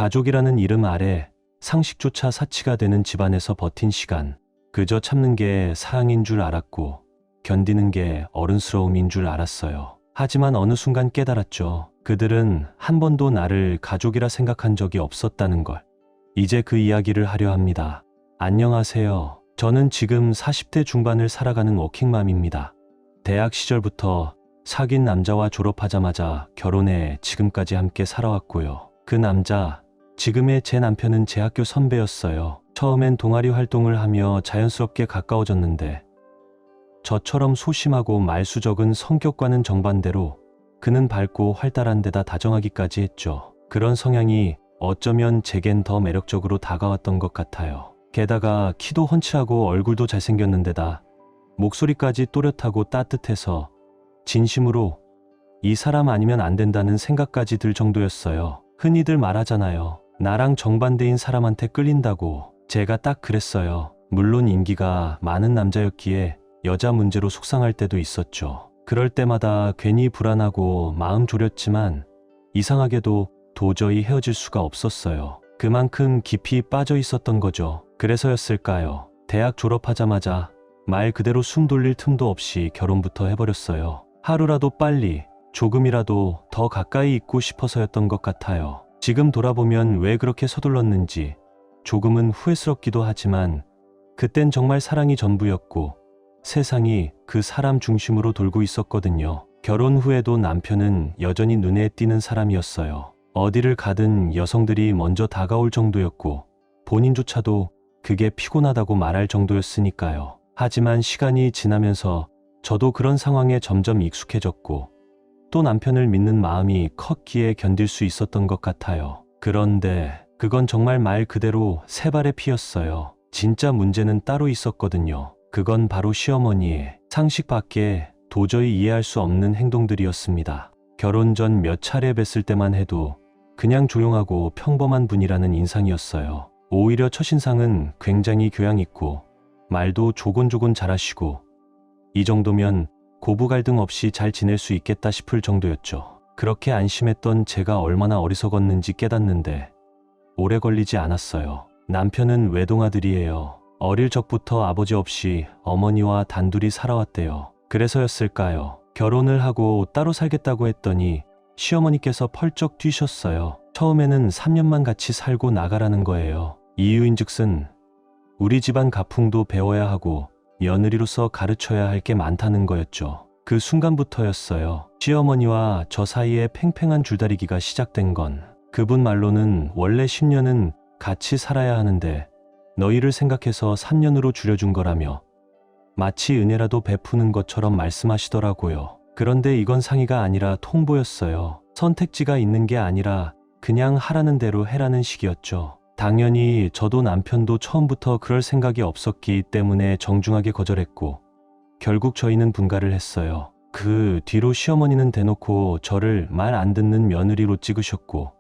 가족이라는 이름 아래 상식조차 사치가 되는 집안에서 버틴 시간, 그저 참는 게 사랑인 줄 알았고 견디는 게 어른스러움인 줄 알았어요. 하지만 어느 순간 깨달았죠. 그들은 한 번도 나를 가족이라 생각한 적이 없었다는 걸. 이제 그 이야기를 하려 합니다. 안녕하세요. 저는 지금 40대 중반을 살아가는 워킹맘입니다. 대학 시절부터 사귄 남자와 졸업하자마자 결혼해 지금까지 함께 살아왔고요. 그 남자, 지금의 제 남편은 제 학교 선배였어요. 처음엔 동아리 활동을 하며 자연스럽게 가까워졌는데 저처럼 소심하고 말수 적은 성격과는 정반대로 그는 밝고 활달한 데다 다정하기까지 했죠. 그런 성향이 어쩌면 제겐 더 매력적으로 다가왔던 것 같아요. 게다가 키도 훤칠하고 얼굴도 잘생겼는데다 목소리까지 또렷하고 따뜻해서 진심으로 이 사람 아니면 안 된다는 생각까지 들 정도였어요. 흔히들 말하잖아요. 나랑 정반대인 사람한테 끌린다고. 제가 딱 그랬어요. 물론 인기가 많은 남자였기에 여자 문제로 속상할 때도 있었죠. 그럴 때마다 괜히 불안하고 마음 졸였지만 이상하게도 도저히 헤어질 수가 없었어요. 그만큼 깊이 빠져 있었던 거죠. 그래서였을까요? 대학 졸업하자마자 말 그대로 숨 돌릴 틈도 없이 결혼부터 해버렸어요. 하루라도 빨리 조금이라도 더 가까이 있고 싶어서였던 것 같아요. 지금 돌아보면 왜 그렇게 서둘렀는지 조금은 후회스럽기도 하지만 그땐 정말 사랑이 전부였고 세상이 그 사람 중심으로 돌고 있었거든요. 결혼 후에도 남편은 여전히 눈에 띄는 사람이었어요. 어디를 가든 여성들이 먼저 다가올 정도였고 본인조차도 그게 피곤하다고 말할 정도였으니까요. 하지만 시간이 지나면서 저도 그런 상황에 점점 익숙해졌고 또 남편을 믿는 마음이 컸기에 견딜 수 있었던 것 같아요. 그런데 그건 정말 말 그대로 새 발의 피였어요. 진짜 문제는 따로 있었거든요. 그건 바로 시어머니의 상식 밖에 도저히 이해할 수 없는 행동들이었습니다. 결혼 전 몇 차례 뵀을 때만 해도 그냥 조용하고 평범한 분이라는 인상이었어요. 오히려 첫인상은 굉장히 교양 있고 말도 조곤조곤 잘하시고 이 정도면 고부 갈등 없이 잘 지낼 수 있겠다 싶을 정도였죠. 그렇게 안심했던 제가 얼마나 어리석었는지 깨닫는데 오래 걸리지 않았어요. 남편은 외동아들이에요. 어릴 적부터 아버지 없이 어머니와 단둘이 살아왔대요. 그래서였을까요? 결혼을 하고 따로 살겠다고 했더니 시어머니께서 펄쩍 뛰셨어요. 처음에는 3년만 같이 살고 나가라는 거예요. 이유인즉슨 우리 집안 가풍도 배워야 하고 며느리로서 가르쳐야 할 게 많다는 거였죠. 그 순간부터였어요. 시어머니와 저 사이에 팽팽한 줄다리기가 시작된 건 그분 말로는 원래 10년은 같이 살아야 하는데 너희를 생각해서 3년으로 줄여준 거라며 마치 은혜라도 베푸는 것처럼 말씀하시더라고요. 그런데 이건 상의가 아니라 통보였어요. 선택지가 있는 게 아니라 그냥 하라는 대로 해라는 식이었죠. 당연히 저도 남편도 처음부터 그럴 생각이 없었기 때문에 정중하게 거절했고 결국 저희는 분가를 했어요. 그 뒤로 시어머니는 대놓고 저를 말 안 듣는 며느리로 찍으셨고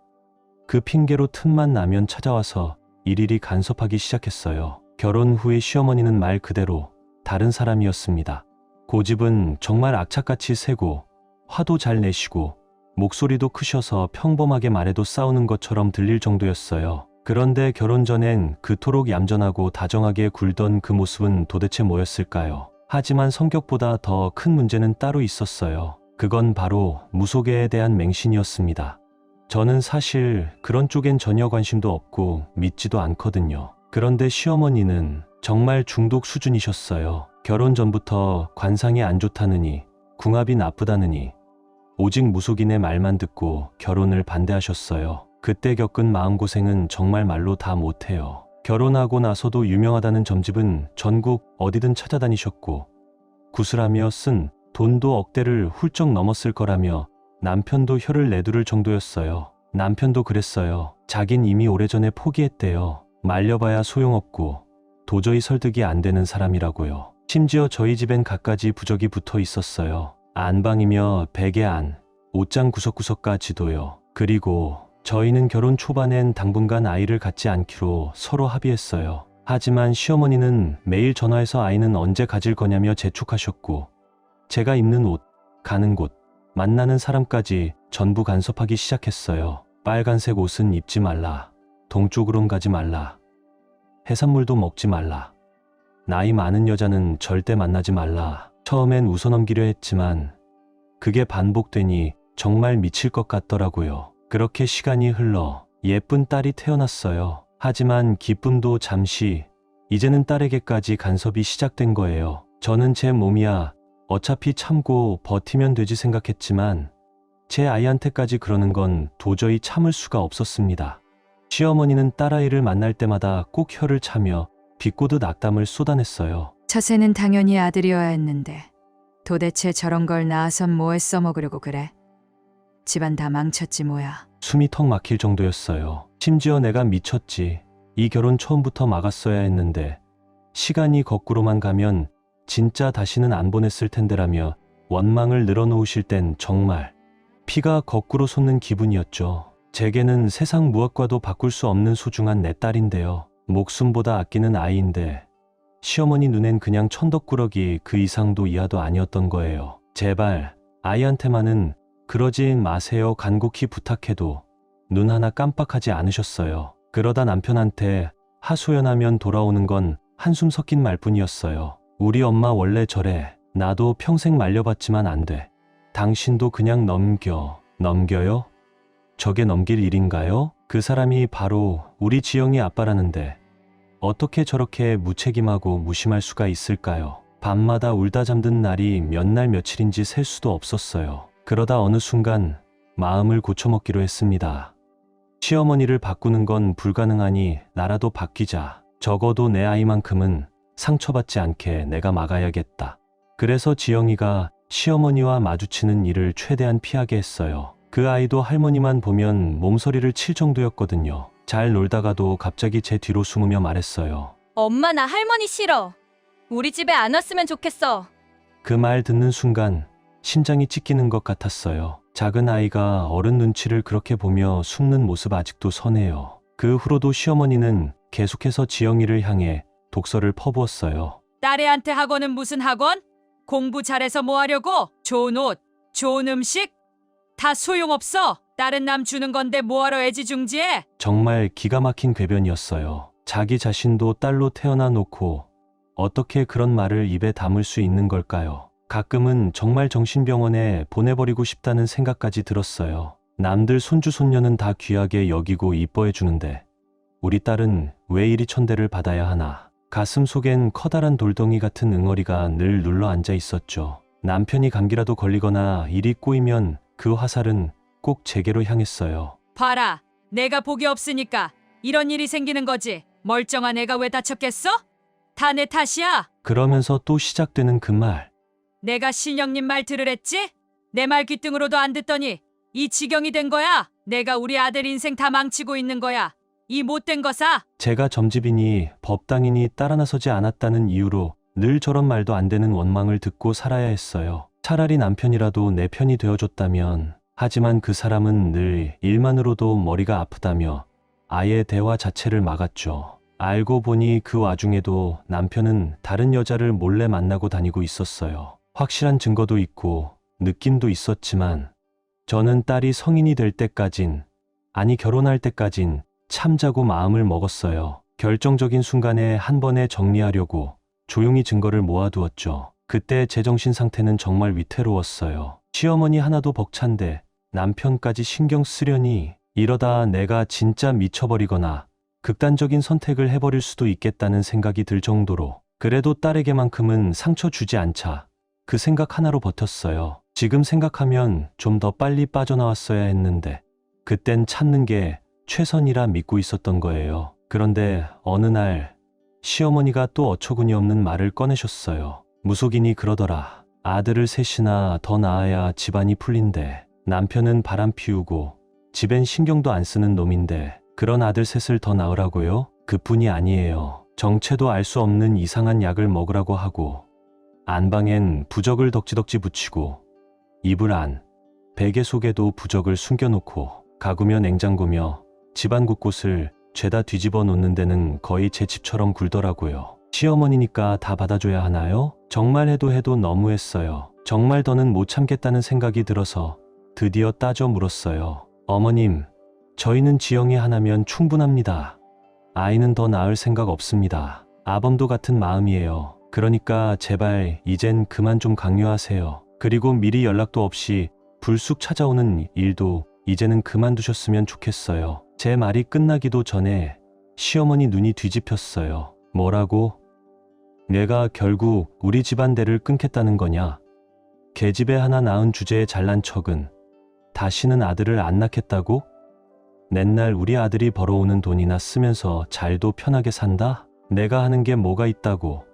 그 핑계로 틈만 나면 찾아와서 일일이 간섭하기 시작했어요. 결혼 후에 시어머니는 말 그대로 다른 사람이었습니다. 고집은 정말 악착같이 세고 화도 잘 내시고 목소리도 크셔서 평범하게 말해도 싸우는 것처럼 들릴 정도였어요. 그런데 결혼 전엔 그토록 얌전하고 다정하게 굴던 그 모습은 도대체 뭐였을까요? 하지만 성격보다 더 큰 문제는 따로 있었어요. 그건 바로 무속에 대한 맹신이었습니다. 저는 사실 그런 쪽엔 전혀 관심도 없고 믿지도 않거든요. 그런데 시어머니는 정말 중독 수준이셨어요. 결혼 전부터 관상이 안 좋다느니 궁합이 나쁘다느니 오직 무속인의 말만 듣고 결혼을 반대하셨어요. 그때 겪은 마음고생은 정말 말로 다 못해요. 결혼하고 나서도 유명하다는 점집은 전국 어디든 찾아다니셨고 구슬하며 쓴 돈도 억대를 훌쩍 넘었을 거라며 남편도 혀를 내두를 정도였어요. 남편도 그랬어요. 자긴 이미 오래전에 포기했대요. 말려봐야 소용없고 도저히 설득이 안 되는 사람이라고요. 심지어 저희 집엔 갖가지 부적이 붙어 있었어요. 안방이며 베개 안, 옷장 구석구석까지도요. 그리고 저희는 결혼 초반엔 당분간 아이를 갖지 않기로 서로 합의했어요. 하지만 시어머니는 매일 전화해서 아이는 언제 가질 거냐며 재촉하셨고 제가 입는 옷, 가는 곳, 만나는 사람까지 전부 간섭하기 시작했어요. 빨간색 옷은 입지 말라. 동쪽으론 가지 말라. 해산물도 먹지 말라. 나이 많은 여자는 절대 만나지 말라. 처음엔 웃어넘기려 했지만 그게 반복되니 정말 미칠 것 같더라고요. 그렇게 시간이 흘러 예쁜 딸이 태어났어요. 하지만 기쁨도 잠시, 이제는 딸에게까지 간섭이 시작된 거예요. 저는 제 몸이야 어차피 참고 버티면 되지 생각했지만 제 아이한테까지 그러는 건 도저히 참을 수가 없었습니다. 시어머니는 딸아이를 만날 때마다 꼭 혀를 차며 비꼬듯 악담을 쏟아냈어요. 처세는 당연히 아들이어야 했는데 도대체 저런 걸 낳아선 뭐에 써먹으려고 그래? 집안 다 망쳤지 뭐야. 숨이 턱 막힐 정도였어요. 심지어 내가 미쳤지. 이 결혼 처음부터 막았어야 했는데 시간이 거꾸로만 가면 진짜 다시는 안 보냈을 텐데라며 원망을 늘어놓으실 땐 정말 피가 거꾸로 솟는 기분이었죠. 제게는 세상 무엇과도 바꿀 수 없는 소중한 내 딸인데요. 목숨보다 아끼는 아이인데 시어머니 눈엔 그냥 천덕꾸러기 그 이상도 이하도 아니었던 거예요. 제발 아이한테만은 그러지 마세요 간곡히 부탁해도 눈 하나 깜빡하지 않으셨어요. 그러다 남편한테 하소연하면 돌아오는 건 한숨 섞인 말뿐이었어요. 우리 엄마 원래 저래. 나도 평생 말려봤지만 안 돼. 당신도 그냥 넘겨요? 저게 넘길 일인가요? 그 사람이 바로 우리 지영이 아빠라는데 어떻게 저렇게 무책임하고 무심할 수가 있을까요? 밤마다 울다 잠든 날이 몇 날 며칠인지 셀 수도 없었어요. 그러다 어느 순간 마음을 고쳐먹기로 했습니다. 시어머니를 바꾸는 건 불가능하니 나라도 바뀌자. 적어도 내 아이만큼은 상처받지 않게 내가 막아야겠다. 그래서 지영이가 시어머니와 마주치는 일을 최대한 피하게 했어요. 그 아이도 할머니만 보면 몸서리를 칠 정도였거든요. 잘 놀다가도 갑자기 제 뒤로 숨으며 말했어요. 엄마 나 할머니 싫어. 우리 집에 안 왔으면 좋겠어. 그 말 듣는 순간 심장이 찢기는 것 같았어요. 작은 아이가 어른 눈치를 그렇게 보며 숨는 모습 아직도 선해요. 그 후로도 시어머니는 계속해서 지영이를 향해 독서를 퍼부었어요. 딸애한테 학원은 무슨 학원? 공부 잘해서 뭐 하려고? 좋은 옷, 좋은 음식? 다 소용없어. 딸은 남 주는 건데 뭐하러 애지중지해? 정말 기가 막힌 궤변이었어요. 자기 자신도 딸로 태어나 놓고 어떻게 그런 말을 입에 담을 수 있는 걸까요? 가끔은 정말 정신병원에 보내버리고 싶다는 생각까지 들었어요. 남들 손주 손녀는 다 귀하게 여기고 이뻐해 주는데 우리 딸은 왜 이리 천대를 받아야 하나. 가슴 속엔 커다란 돌덩이 같은 응어리가 늘 눌러 앉아 있었죠. 남편이 감기라도 걸리거나 일이 꼬이면 그 화살은 꼭 제게로 향했어요. 봐라, 내가 복이 없으니까 이런 일이 생기는 거지. 멀쩡한 애가 왜 다쳤겠어? 다 내 탓이야. 그러면서 또 시작되는 그 말. 내가 신령님 말 들으랬지? 내 말 귀등으로도 안 듣더니 이 지경이 된 거야. 내가 우리 아들 인생 다 망치고 있는 거야. 이 못된 거사. 제가 점집이니 법당이니 따라 나서지 않았다는 이유로 늘 저런 말도 안 되는 원망을 듣고 살아야 했어요. 차라리 남편이라도 내 편이 되어줬다면. 하지만 그 사람은 늘 일만으로도 머리가 아프다며 아예 대화 자체를 막았죠. 알고 보니 그 와중에도 남편은 다른 여자를 몰래 만나고 다니고 있었어요. 확실한 증거도 있고 느낌도 있었지만 저는 딸이 성인이 될 때까진, 아니 결혼할 때까진 참자고 마음을 먹었어요. 결정적인 순간에 한 번에 정리하려고 조용히 증거를 모아두었죠. 그때 제 정신 상태는 정말 위태로웠어요. 시어머니 하나도 벅찬데 남편까지 신경 쓰려니 이러다 내가 진짜 미쳐버리거나 극단적인 선택을 해버릴 수도 있겠다는 생각이 들 정도로. 그래도 딸에게만큼은 상처 주지 않자 그 생각 하나로 버텼어요. 지금 생각하면 좀 더 빨리 빠져나왔어야 했는데 그땐 참는 게 최선이라 믿고 있었던 거예요. 그런데 어느 날 시어머니가 또 어처구니 없는 말을 꺼내셨어요. 무속인이 그러더라. 아들을 셋이나 더 낳아야 집안이 풀린대. 남편은 바람 피우고 집엔 신경도 안 쓰는 놈인데 그런 아들 셋을 더 낳으라고요? 그뿐이 아니에요. 정체도 알 수 없는 이상한 약을 먹으라고 하고 안방엔 부적을 덕지덕지 붙이고 이불 안, 베개 속에도 부적을 숨겨놓고 가구며 냉장고며 집안 곳곳을 죄다 뒤집어 놓는 데는 거의 제 집처럼 굴더라고요. 시어머니니까 다 받아줘야 하나요? 정말 해도 너무했어요. 정말 더는 못 참겠다는 생각이 들어서 드디어 따져 물었어요. 어머님, 저희는 지영이 하나면 충분합니다. 아이는 더 낳을 생각 없습니다. 아범도 같은 마음이에요. 그러니까 제발 이젠 그만 좀 강요하세요. 그리고 미리 연락도 없이 불쑥 찾아오는 일도 이제는 그만두셨으면 좋겠어요. 제 말이 끝나기도 전에 시어머니 눈이 뒤집혔어요. 뭐라고? 내가 결국 우리 집안대를 끊겠다는 거냐? 계집애 하나 낳은 주제에 잘난 척은 다시는 아들을 안 낳겠다고? 맨날 우리 아들이 벌어오는 돈이나 쓰면서 잘도 편하게 산다? 내가 하는 게 뭐가 있다고?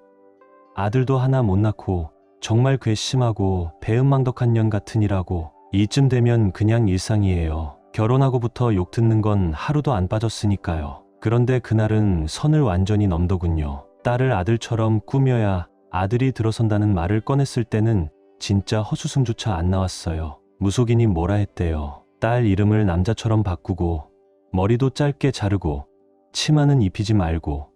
아들도 하나 못 낳고 정말 괘씸하고 배은망덕한 년 같으니라고. 이쯤 되면 그냥 일상이에요. 결혼하고부터 욕 듣는 건 하루도 안 빠졌으니까요. 그런데 그날은 선을 완전히 넘더군요. 딸을 아들처럼 꾸며야 아들이 들어선다는 말을 꺼냈을 때는 진짜 헛웃음조차 안 나왔어요. 무속인이 뭐라 했대요. 딸 이름을 남자처럼 바꾸고 머리도 짧게 자르고 치마는 입히지 말고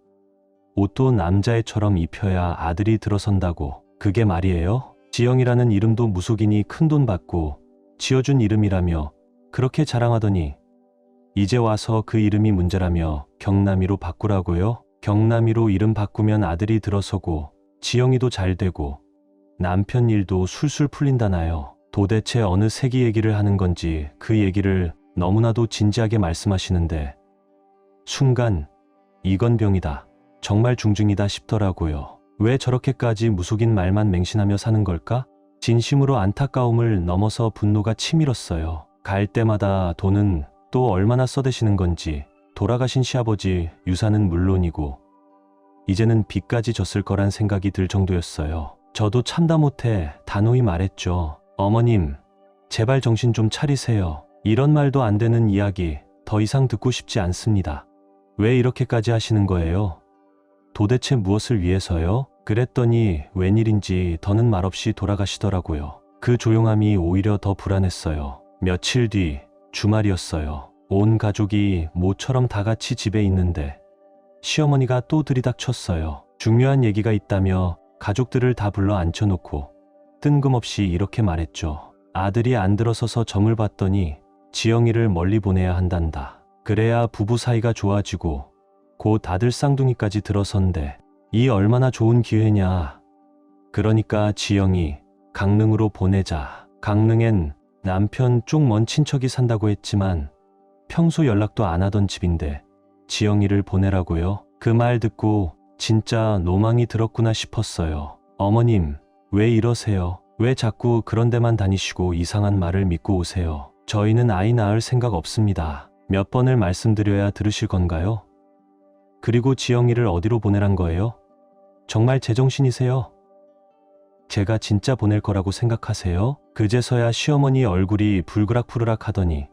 옷도 남자애처럼 입혀야 아들이 들어선다고. 그게 말이에요? 지영이라는 이름도 무속인이 큰돈 받고 지어준 이름이라며 그렇게 자랑하더니 이제 와서 그 이름이 문제라며 경남이로 바꾸라고요? 경남이로 이름 바꾸면 아들이 들어서고 지영이도 잘 되고 남편 일도 술술 풀린다나요? 도대체 어느 세기 얘기를 하는 건지 그 얘기를 너무나도 진지하게 말씀하시는데 순간 이건 병이다. 정말 중증이다 싶더라고요. 왜 저렇게까지 무속인 말만 맹신하며 사는 걸까? 진심으로 안타까움을 넘어서 분노가 치밀었어요. 갈 때마다 돈은 또 얼마나 써대시는 건지, 돌아가신 시아버지 유산은 물론이고 이제는 빚까지 졌을 거란 생각이 들 정도였어요. 저도 참다 못해 단호히 말했죠. 어머님, 제발 정신 좀 차리세요. 이런 말도 안 되는 이야기 더 이상 듣고 싶지 않습니다. 왜 이렇게까지 하시는 거예요? 도대체 무엇을 위해서요? 그랬더니 웬일인지 더는 말없이 돌아가시더라고요. 그 조용함이 오히려 더 불안했어요. 며칠 뒤 주말이었어요. 온 가족이 모처럼 다 같이 집에 있는데 시어머니가 또 들이닥쳤어요. 중요한 얘기가 있다며 가족들을 다 불러 앉혀놓고 뜬금없이 이렇게 말했죠. 아들이 안 들어서서 점을 봤더니 지영이를 멀리 보내야 한단다. 그래야 부부 사이가 좋아지고 곧 아들 쌍둥이까지 들어선대. 이 얼마나 좋은 기회냐. 그러니까 지영이 강릉으로 보내자. 강릉엔 남편 쪽 먼 친척이 산다고 했지만 평소 연락도 안 하던 집인데 지영이를 보내라고요? 그 말 듣고 진짜 노망이 들었구나 싶었어요. 어머님, 왜 이러세요? 왜 자꾸 그런 데만 다니시고 이상한 말을 믿고 오세요? 저희는 아이 낳을 생각 없습니다. 몇 번을 말씀드려야 들으실 건가요? 그리고 지영이를 어디로 보내란 거예요? 정말 제정신이세요? 제가 진짜 보낼 거라고 생각하세요? 그제서야 시어머니 얼굴이 불그락푸르락 하더니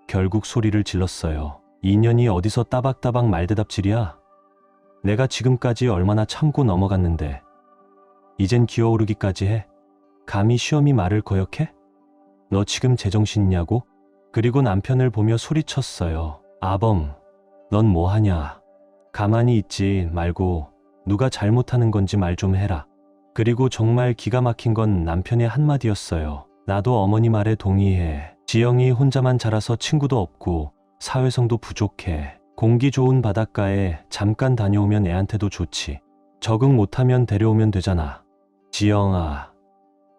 결국 소리를 질렀어요. 인연이 어디서 따박따박 말대답질이야? 내가 지금까지 얼마나 참고 넘어갔는데 이젠 기어오르기까지 해? 감히 시어미 말을 거역해? 너 지금 제정신이냐고? 그리고 남편을 보며 소리쳤어요. 아범, 넌 뭐하냐? 가만히 있지 말고 누가 잘못하는 건지 말 좀 해라. 그리고 정말 기가 막힌 건 남편의 한마디였어요. 나도 어머니 말에 동의해. 지영이 혼자만 자라서 친구도 없고 사회성도 부족해. 공기 좋은 바닷가에 잠깐 다녀오면 애한테도 좋지. 적응 못하면 데려오면 되잖아. 지영아,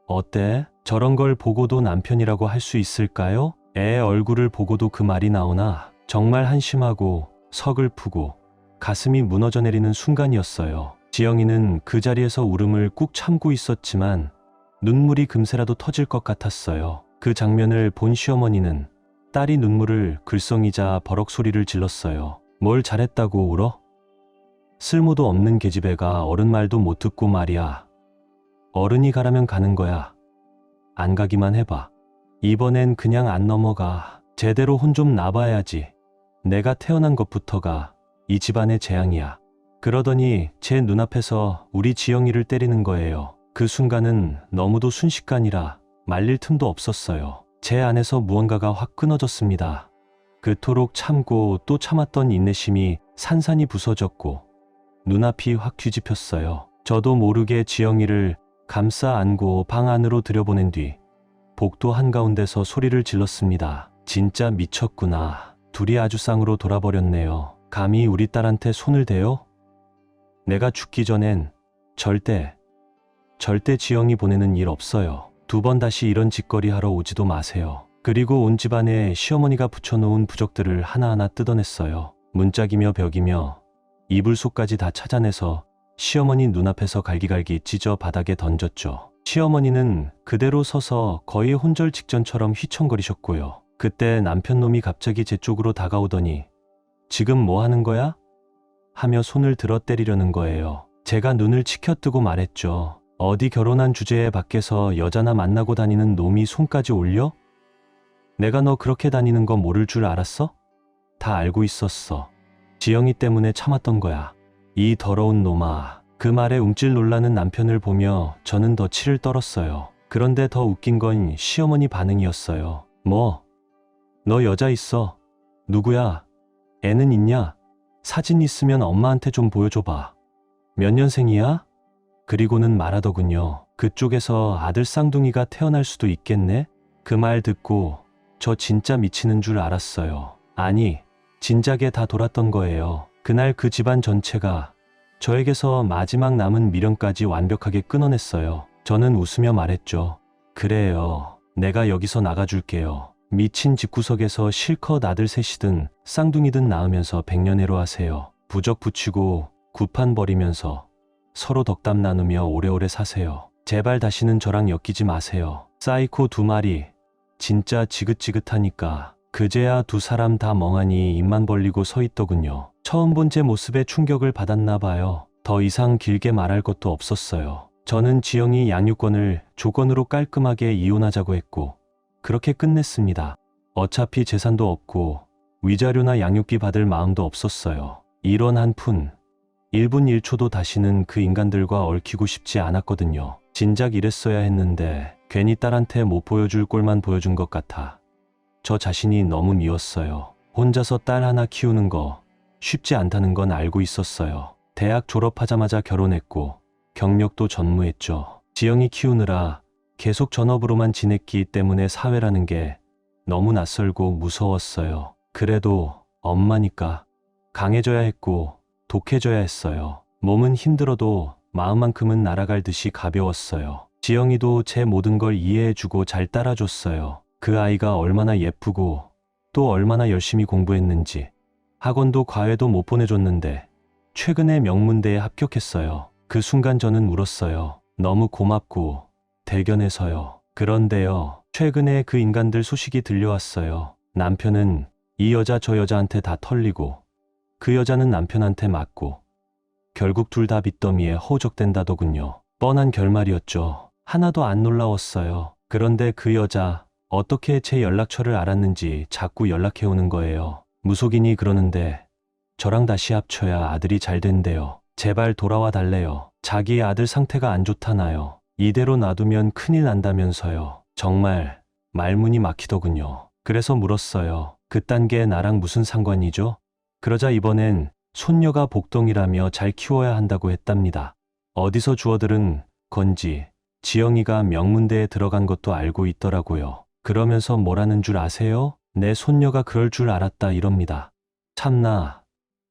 어때? 저런 걸 보고도 남편이라고 할 수 있을까요? 애 얼굴을 보고도 그 말이 나오나? 정말 한심하고 서글프고 가슴이 무너져 내리는 순간이었어요. 지영이는 그 자리에서 울음을 꾹 참고 있었지만 눈물이 금세라도 터질 것 같았어요. 그 장면을 본 시어머니는 딸이 눈물을 글썽이자 버럭 소리를 질렀어요. 뭘 잘했다고 울어? 쓸모도 없는 계집애가 어른 말도 못 듣고 말이야. 어른이 가라면 가는 거야. 안 가기만 해봐. 이번엔 그냥 안 넘어가. 제대로 혼 좀 나봐야지. 내가 태어난 것부터가 이 집안의 재앙이야. 그러더니 제 눈앞에서 우리 지영이를 때리는 거예요. 그 순간은 너무도 순식간이라 말릴 틈도 없었어요. 제 안에서 무언가가 확 끊어졌습니다. 그토록 참고 또 참았던 인내심이 산산이 부서졌고 눈앞이 확 뒤집혔어요. 저도 모르게 지영이를 감싸 안고 방 안으로 들여보낸 뒤 복도 한가운데서 소리를 질렀습니다. 진짜 미쳤구나. 둘이 아주 쌍으로 돌아버렸네요. 감히 우리 딸한테 손을 대요? 내가 죽기 전엔 절대 지영이 보내는 일 없어요. 2번 다시 이런 짓거리 하러 오지도 마세요. 그리고 온 집안에 시어머니가 붙여놓은 부적들을 하나하나 뜯어냈어요. 문짝이며 벽이며 이불 속까지 다 찾아내서 시어머니 눈앞에서 갈기갈기 찢어 바닥에 던졌죠. 시어머니는 그대로 서서 거의 혼절 직전처럼 휘청거리셨고요. 그때 남편놈이 갑자기 제 쪽으로 다가오더니 지금 뭐 하는 거야? 하며 손을 들어 때리려는 거예요. 제가 눈을 치켜뜨고 말했죠. 어디 결혼한 주제에 밖에서 여자나 만나고 다니는 놈이 손까지 올려? 내가 너 그렇게 다니는 거 모를 줄 알았어? 다 알고 있었어. 지영이 때문에 참았던 거야. 이 더러운 놈아. 그 말에 움찔 놀라는 남편을 보며 저는 더 치를 떨었어요. 그런데 더 웃긴 건 시어머니 반응이었어요. 뭐? 너 여자 있어. 누구야? 애는 있냐? 사진 있으면 엄마한테 좀 보여줘봐. 몇 년생이야? 그리고는 말하더군요. 그쪽에서 아들 쌍둥이가 태어날 수도 있겠네? 그 말 듣고 저 진짜 미치는 줄 알았어요. 아니, 진작에 다 돌았던 거예요. 그날 그 집안 전체가 저에게서 마지막 남은 미련까지 완벽하게 끊어냈어요. 저는 웃으며 말했죠. 그래요. 내가 여기서 나가줄게요. 미친 집구석에서 실컷 아들 셋이든 쌍둥이든 낳으면서 백년해로 하세요. 부적 붙이고 구판 버리면서 서로 덕담 나누며 오래오래 사세요. 제발 다시는 저랑 엮이지 마세요. 사이코 2마리. 진짜 지긋지긋하니까. 그제야 2사람 다 멍하니 입만 벌리고 서 있더군요. 처음 본 제 모습에 충격을 받았나 봐요. 더 이상 길게 말할 것도 없었어요. 저는 지영이 양육권을 조건으로 깔끔하게 이혼하자고 했고 그렇게 끝냈습니다. 어차피 재산도 없고 위자료나 양육비 받을 마음도 없었어요. 1원 1푼, 1분 1초도 다시는 그 인간들과 얽히고 싶지 않았거든요. 진작 이랬어야 했는데 괜히 딸한테 못 보여줄 꼴만 보여준 것 같아. 저 자신이 너무 미웠어요. 혼자서 딸 하나 키우는 거 쉽지 않다는 건 알고 있었어요. 대학 졸업하자마자 결혼했고 경력도 전무했죠. 지영이 키우느라 계속 전업으로만 지냈기 때문에 사회라는 게 너무 낯설고 무서웠어요. 그래도 엄마니까 강해져야 했고 독해져야 했어요. 몸은 힘들어도 마음만큼은 날아갈 듯이 가벼웠어요. 지영이도 제 모든 걸 이해해주고 잘 따라줬어요. 그 아이가 얼마나 예쁘고 또 얼마나 열심히 공부했는지. 학원도 과외도 못 보내줬는데 최근에 명문대에 합격했어요. 그 순간 저는 울었어요. 너무 고맙고 대견해서요. 그런데요, 최근에 그 인간들 소식이 들려왔어요. 남편은 이 여자 저 여자한테 다 털리고 그 여자는 남편한테 맞고 결국 둘 다 빚더미에 허우적댄다더군요. 뻔한 결말이었죠. 하나도 안 놀라웠어요. 그런데 그 여자 어떻게 제 연락처를 알았는지 자꾸 연락해오는 거예요. 무속인이 그러는데 저랑 다시 합쳐야 아들이 잘 된대요. 제발 돌아와 달래요. 자기 아들 상태가 안 좋다나요. 이대로 놔두면 큰일 난다면서요. 정말 말문이 막히더군요. 그래서 물었어요. 그딴 게 나랑 무슨 상관이죠? 그러자 이번엔 손녀가 복덩이라며 잘 키워야 한다고 했답니다. 어디서 주워들은 건지 지영이가 명문대에 들어간 것도 알고 있더라고요. 그러면서 뭐라는 줄 아세요? 내 손녀가 그럴 줄 알았다 이럽니다. 참나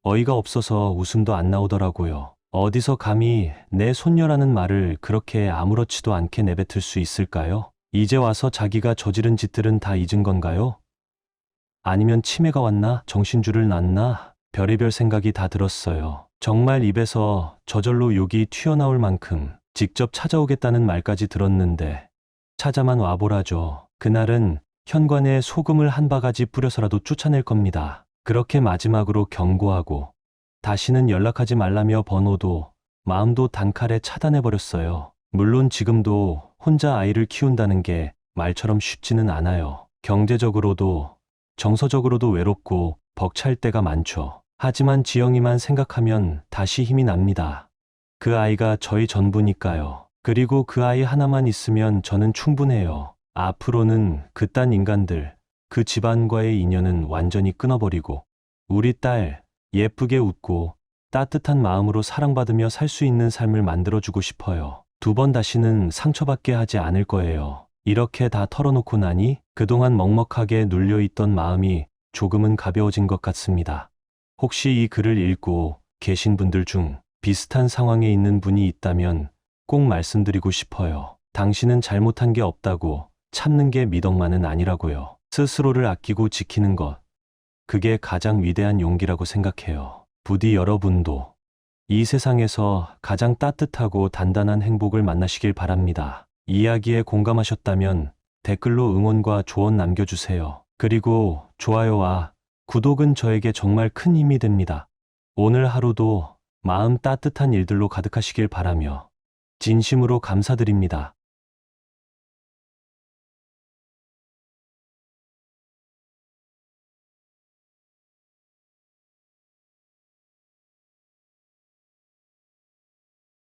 어이가 없어서 웃음도 안 나오더라고요. 어디서 감히 내 손녀라는 말을 그렇게 아무렇지도 않게 내뱉을 수 있을까요? 이제 와서 자기가 저지른 짓들은 다 잊은 건가요? 아니면 치매가 왔나? 정신줄을 놨나? 별의별 생각이 다 들었어요. 정말 입에서 저절로 욕이 튀어나올 만큼 직접 찾아오겠다는 말까지 들었는데 찾아만 와보라죠. 그날은 현관에 소금을 한 바가지 뿌려서라도 쫓아낼 겁니다. 그렇게 마지막으로 경고하고 다시는 연락하지 말라며 번호도 마음도 단칼에 차단해버렸어요. 물론 지금도 혼자 아이를 키운다는 게 말처럼 쉽지는 않아요. 경제적으로도 정서적으로도 외롭고 벅찰 때가 많죠. 하지만 지영이만 생각하면 다시 힘이 납니다. 그 아이가 저희 전부니까요. 그리고 그 아이 하나만 있으면 저는 충분해요. 앞으로는 그딴 인간들, 그 집안과의 인연은 완전히 끊어버리고 우리 딸 예쁘게 웃고 따뜻한 마음으로 사랑받으며 살 수 있는 삶을 만들어주고 싶어요. 2번 다시는 상처받게 하지 않을 거예요. 이렇게 다 털어놓고 나니 그동안 먹먹하게 눌려있던 마음이 조금은 가벼워진 것 같습니다. 혹시 이 글을 읽고 계신 분들 중 비슷한 상황에 있는 분이 있다면 꼭 말씀드리고 싶어요. 당신은 잘못한 게 없다고, 참는 게 미덕만은 아니라고요. 스스로를 아끼고 지키는 것, 그게 가장 위대한 용기라고 생각해요. 부디 여러분도 이 세상에서 가장 따뜻하고 단단한 행복을 만나시길 바랍니다. 이야기에 공감하셨다면 댓글로 응원과 조언 남겨주세요. 그리고 좋아요와 구독은 저에게 정말 큰 힘이 됩니다. 오늘 하루도 마음 따뜻한 일들로 가득하시길 바라며 진심으로 감사드립니다.